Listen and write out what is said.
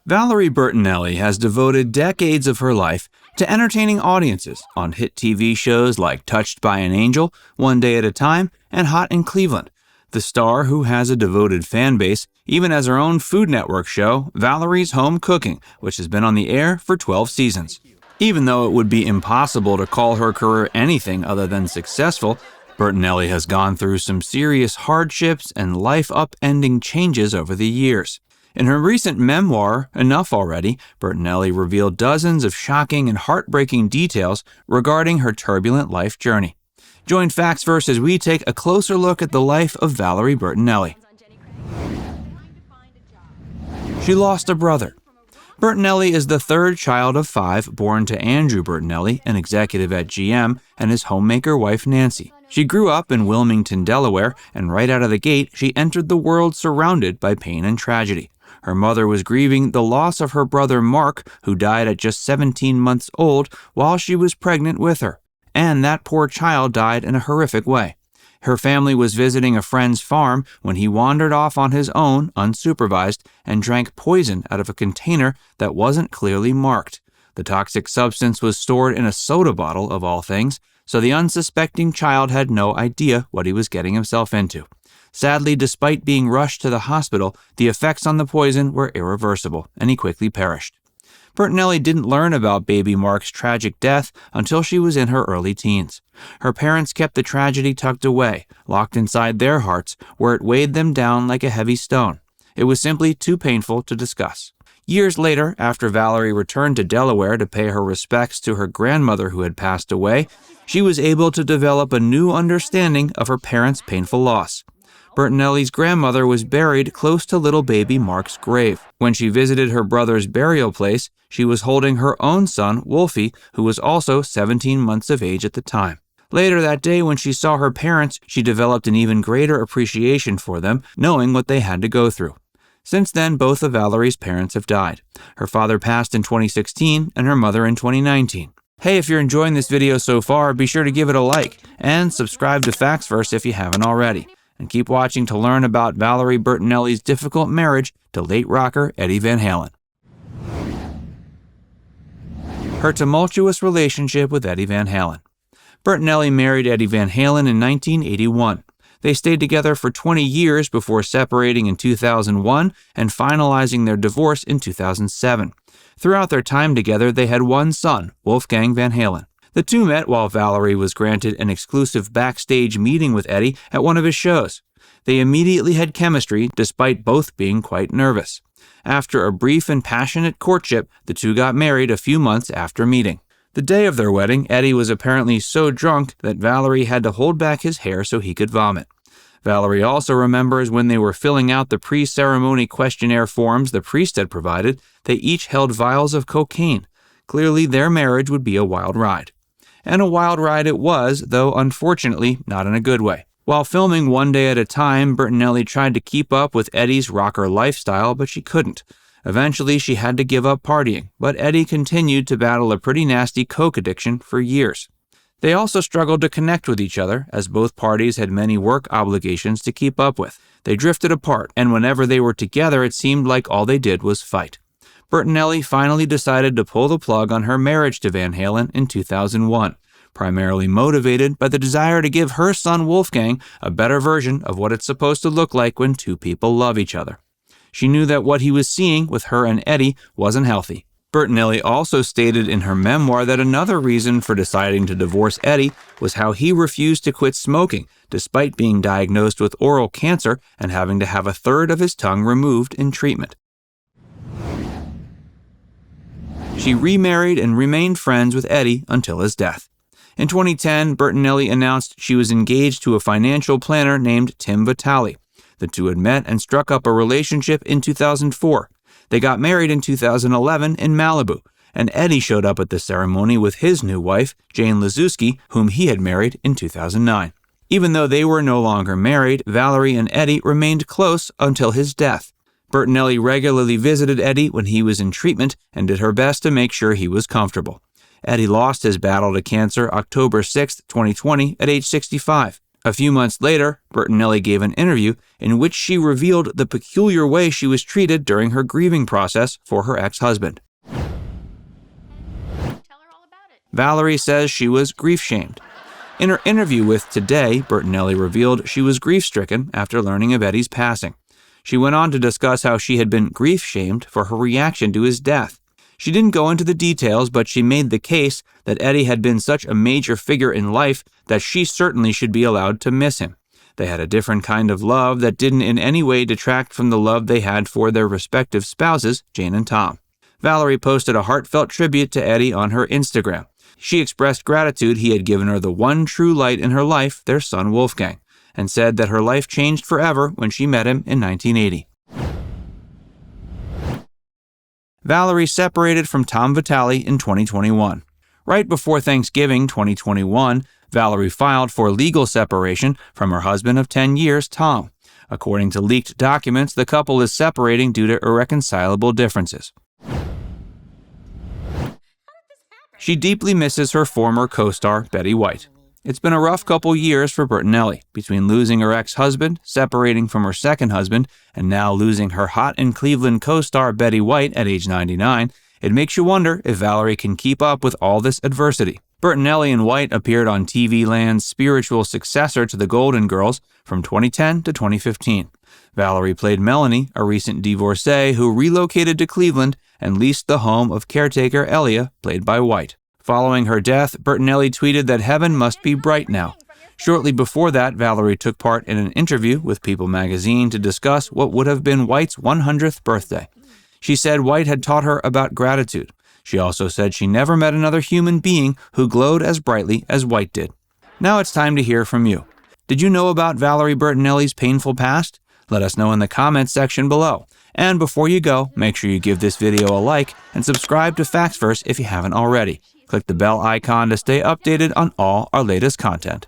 Valerie Bertinelli has devoted decades of her life to entertaining audiences on hit TV shows like Touched by an Angel, One Day at a Time, and Hot in Cleveland. The star, who has a devoted fan base, even has her own Food Network show, Valerie's Home Cooking, which has been on the air for 12 seasons. Even though it would be impossible to call her career anything other than successful, Bertinelli has gone through some serious hardships and life-upending changes over the years. In her recent memoir, Enough Already, Bertinelli revealed dozens of shocking and heartbreaking details regarding her turbulent life journey. Join FactsVerse as we take a closer look at the life of Valerie Bertinelli. She lost a brother. Bertinelli is the third child of 5 born to Andrew Bertinelli, an executive at GM, and his homemaker wife Nancy. She grew up in Wilmington, Delaware, and right out of the gate, she entered the world surrounded by pain and tragedy. Her mother was grieving the loss of her brother Mark, who died at just 17 months old while she was pregnant with her. And that poor child died in a horrific way. Her family was visiting a friend's farm when he wandered off on his own, unsupervised, and drank poison out of a container that wasn't clearly marked. The toxic substance was stored in a soda bottle, of all things, so the unsuspecting child had no idea what he was getting himself into. Sadly, despite being rushed to the hospital, the effects on the poison were irreversible, and he quickly perished. Bertinelli didn't learn about baby Mark's tragic death until she was in her early teens. Her parents kept the tragedy tucked away, locked inside their hearts, where it weighed them down like a heavy stone. It was simply too painful to discuss. Years later, after Valerie returned to Delaware to pay her respects to her grandmother who had passed away, she was able to develop a new understanding of her parents' painful loss. Bertinelli's grandmother was buried close to little baby Mark's grave. When she visited her brother's burial place, she was holding her own son, Wolfie, who was also 17 months of age at the time. Later that day, when she saw her parents, she developed an even greater appreciation for them, knowing what they had to go through. Since then, both of Valerie's parents have died. Her father passed in 2016 and her mother in 2019. Hey, if you're enjoying this video so far, be sure to give it a like and subscribe to FactsVerse if you haven't already. And keep watching to learn about Valerie Bertinelli's difficult marriage to late rocker Eddie Van Halen. Her tumultuous relationship with Eddie Van Halen. Bertinelli married Eddie Van Halen in 1981. They stayed together for 20 years before separating in 2001 and finalizing their divorce in 2007. Throughout their time together, they had one son, Wolfgang Van Halen. The two met while Valerie was granted an exclusive backstage meeting with Eddie at one of his shows. They immediately had chemistry, despite both being quite nervous. After a brief and passionate courtship, the two got married a few months after meeting. The day of their wedding, Eddie was apparently so drunk that Valerie had to hold back his hair so he could vomit. Valerie also remembers when they were filling out the pre-ceremony questionnaire forms the priest had provided, they each held vials of cocaine. Clearly, their marriage would be a wild ride. And a wild ride it was, though unfortunately not in a good way. While filming One Day at a Time, Bertinelli tried to keep up with Eddie's rocker lifestyle, but she couldn't. Eventually, she had to give up partying, but Eddie continued to battle a pretty nasty coke addiction for years. They also struggled to connect with each other, as both parties had many work obligations to keep up with. They drifted apart, and whenever they were together, it seemed like all they did was fight. Bertinelli finally decided to pull the plug on her marriage to Van Halen in 2001, primarily motivated by the desire to give her son Wolfgang a better version of what it's supposed to look like when two people love each other. She knew that what he was seeing with her and Eddie wasn't healthy. Bertinelli also stated in her memoir that another reason for deciding to divorce Eddie was how he refused to quit smoking, despite being diagnosed with oral cancer and having to have a third of his tongue removed in treatment. She remarried and remained friends with Eddie until his death. In 2010, Bertinelli announced she was engaged to a financial planner named Tim Vitale. The two had met and struck up a relationship in 2004. They got married in 2011 in Malibu, and Eddie showed up at the ceremony with his new wife, Jane Lazuski, whom he had married in 2009. Even though they were no longer married, Valerie and Eddie remained close until his death. Bertinelli regularly visited Eddie when he was in treatment and did her best to make sure he was comfortable. Eddie lost his battle to cancer October 6, 2020, at age 65. A few months later, Bertinelli gave an interview in which she revealed the peculiar way she was treated during her grieving process for her ex-husband. Valerie says she was grief-shamed. In her interview with Today, Bertinelli revealed she was grief-stricken after learning of Eddie's passing. She went on to discuss how she had been grief-shamed for her reaction to his death. She didn't go into the details, but she made the case that Eddie had been such a major figure in life that she certainly should be allowed to miss him. They had a different kind of love that didn't in any way detract from the love they had for their respective spouses, Jane and Tom. Valerie posted a heartfelt tribute to Eddie on her Instagram. She expressed gratitude he had given her the one true light in her life, their son Wolfgang, and said that her life changed forever when she met him in 1980. Valerie separated from Tom Vitale in 2021. Right before Thanksgiving 2021, Valerie filed for legal separation from her husband of 10 years, Tom. According to leaked documents, the couple is separating due to irreconcilable differences. She deeply misses her former co-star, Betty White. It's been a rough couple years for Bertinelli, between losing her ex-husband, separating from her second husband, and now losing her Hot in Cleveland co-star Betty White at age 99. It makes you wonder if Valerie can keep up with all this adversity. Bertinelli and White appeared on TV Land's spiritual successor to the Golden Girls from 2010 to 2015. Valerie played Melanie, a recent divorcee who relocated to Cleveland and leased the home of caretaker Elia, played by White. Following her death, Bertinelli tweeted that heaven must be bright now. Shortly before that, Valerie took part in an interview with People magazine to discuss what would have been White's 100th birthday. She said White had taught her about gratitude. She also said she never met another human being who glowed as brightly as White did. Now it's time to hear from you. Did you know about Valerie Bertinelli's painful past? Let us know in the comments section below. And before you go, make sure you give this video a like and subscribe to Factsverse if you haven't already. Click the bell icon to stay updated on all our latest content.